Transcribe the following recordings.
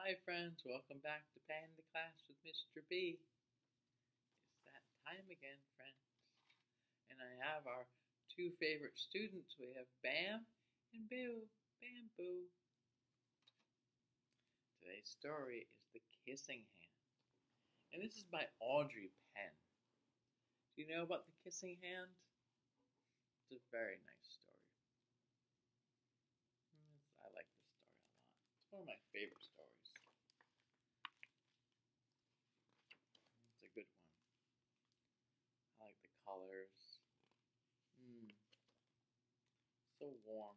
Hi friends, welcome back to Panda Class with Mr. B. It's that time again, friends. And I have our two favorite students. We have Bam and Boo. Bamboo. Today's story is The Kissing Hand. And this is by Audrey Penn. Do you know about The Kissing Hand? It's a very nice story. I like this story a lot. It's one of my favorite stories. It's a good one. I like the colors. So warm.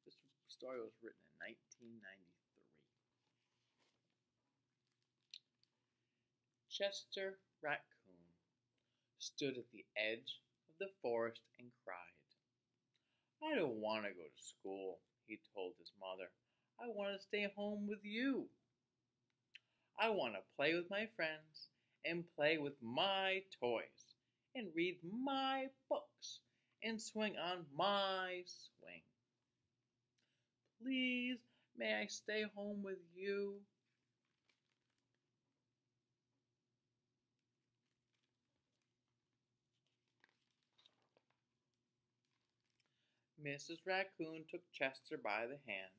This story was written in 1993. Chester Raccoon stood at the edge of the forest and cried. I don't want to go to school, he told his mother. I want to stay home with you. I want to play with my friends and play with my toys and read my books and swing on my swing. Please, may I stay home with you? Mrs. Raccoon took Chester by the hand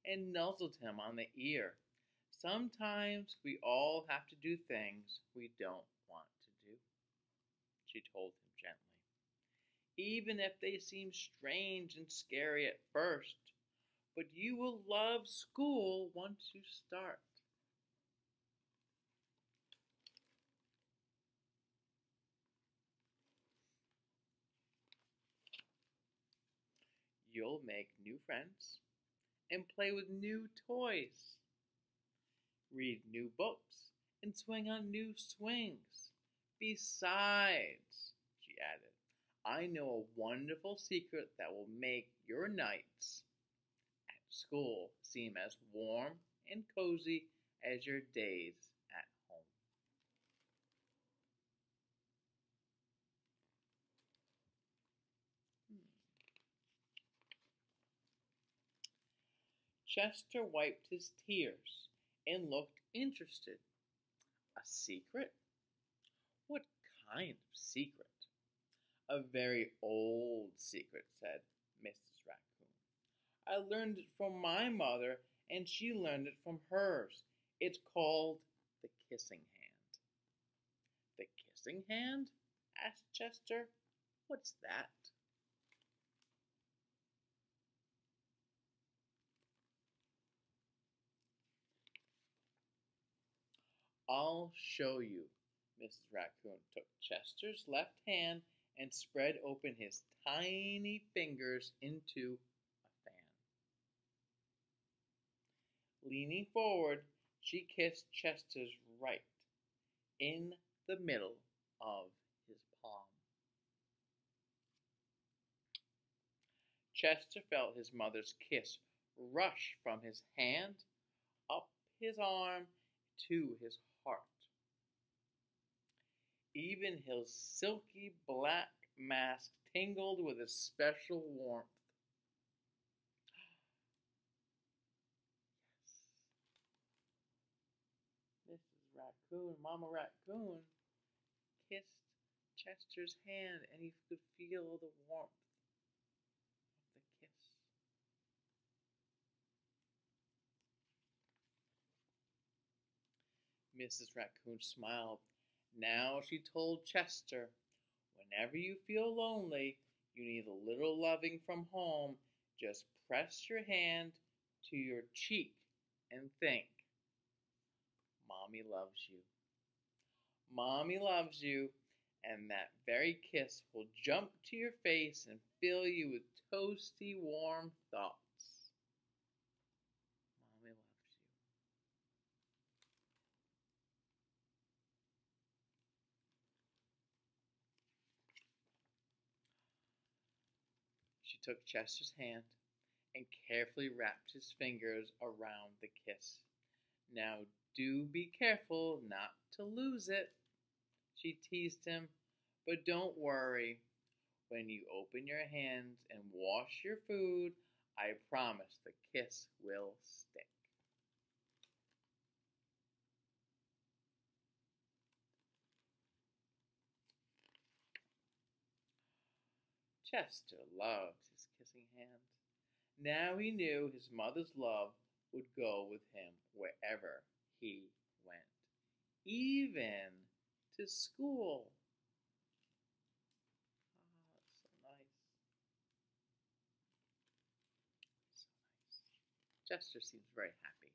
and nuzzled him on the ear. Sometimes we all have to do things we don't want to do, she told him gently, even if they seem strange and scary at first. But you will love school once you start. You'll make new friends and play with new toys, read new books, and swing on new swings. Besides, she added, I know a wonderful secret that will make your nights at school seem as warm and cozy as your days at home. Chester wiped his tears and looked interested. A secret? What kind of secret? A very old secret, said Mrs. Raccoon. I learned it from my mother, and she learned it from hers. It's called the kissing hand. The kissing hand? Asked Chester. What's that? I'll show you. Mrs. Raccoon took Chester's left hand and spread open his tiny fingers into a fan. Leaning forward, she kissed Chester's right in the middle of his palm. Chester felt his mother's kiss rush from his hand up his arm to his heart. Even his silky black mask tingled with a special warmth. Yes, Mrs. Raccoon, Mama Raccoon, kissed Chester's hand, and he could feel the warmth of the kiss. Mrs. Raccoon smiled. Now she told Chester, whenever you feel lonely, you need a little loving from home, just press your hand to your cheek and think, Mommy loves you. Mommy loves you, and that very kiss will jump to your face and fill you with toasty, warm thoughts. Mommy loves you. She took Chester's hand and carefully wrapped his fingers around the kiss. Now do be careful not to lose it, she teased him, but don't worry. When you open your hands and wash your food, I promise the kiss will stick. Chester loved his kissing hand. Now he knew his mother's love would go with him wherever he went, even to school. Ah, that's so nice. So nice. Chester seems very happy.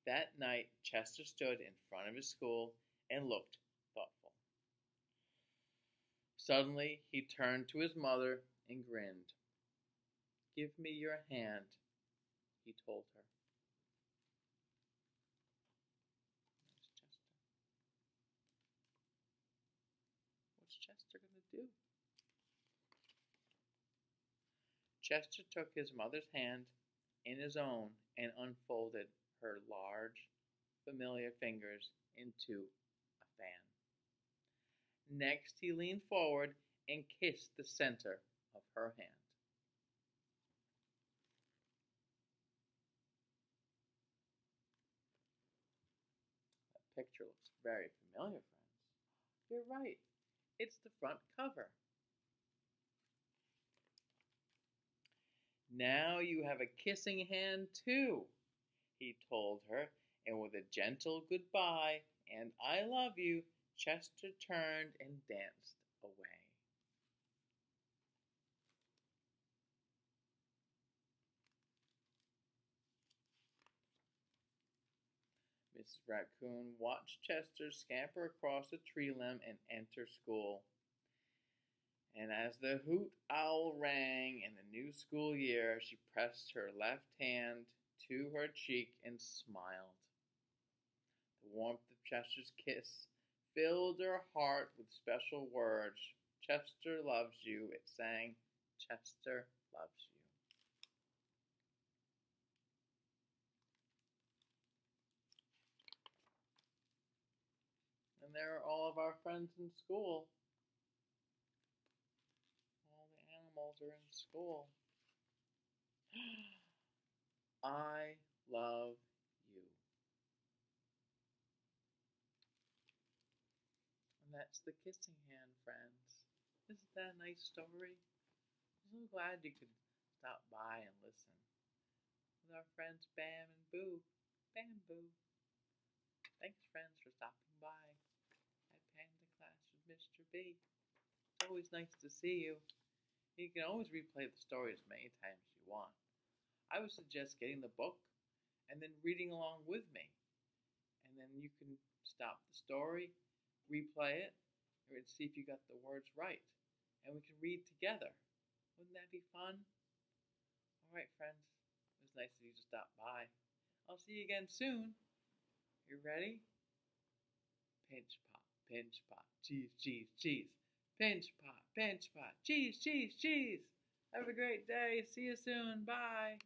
That night, Chester stood in front of his school and looked thoughtful. Suddenly, he turned to his mother and grinned. "Give me your hand," he told her. There's Chester. What's Chester going to do? Chester took his mother's hand in his own and unfolded her large, familiar fingers into a fan. Next, he leaned forward and kissed the center of her hand. That picture looks very familiar, friends. You're right. It's the front cover. "Now you have a kissing hand too," he told her, and with a gentle goodbye and "I love you," Chester turned and danced away. Mrs. Raccoon watched Chester scamper across a tree limb and enter school. And as the hoot owl rang in the new school year, she pressed her left hand to her cheek and smiled. The warmth of Chester's kiss filled her heart with special words. "Chester loves you," it sang. "Chester loves you." And there are all of our friends in school. All the animals are in school. I love you. And that's the kissing hand, friends. Isn't that a nice story? I'm so glad you could stop by and listen with our friends Bam and Boo. Bam Boo. Thanks, friends, for stopping by at Panda Class with Mr. B. It's always nice to see you. You can always replay the story as many times as you want. I would suggest getting the book and then reading along with me. And then you can stop the story, replay it, and see if you got the words right. And we can read together. Wouldn't that be fun? All right, friends. It was nice of you to stop by. I'll see you again soon. You ready? Pinch pot, cheese, cheese, cheese. Pinch pot, cheese, cheese, cheese. Have a great day. See you soon. Bye.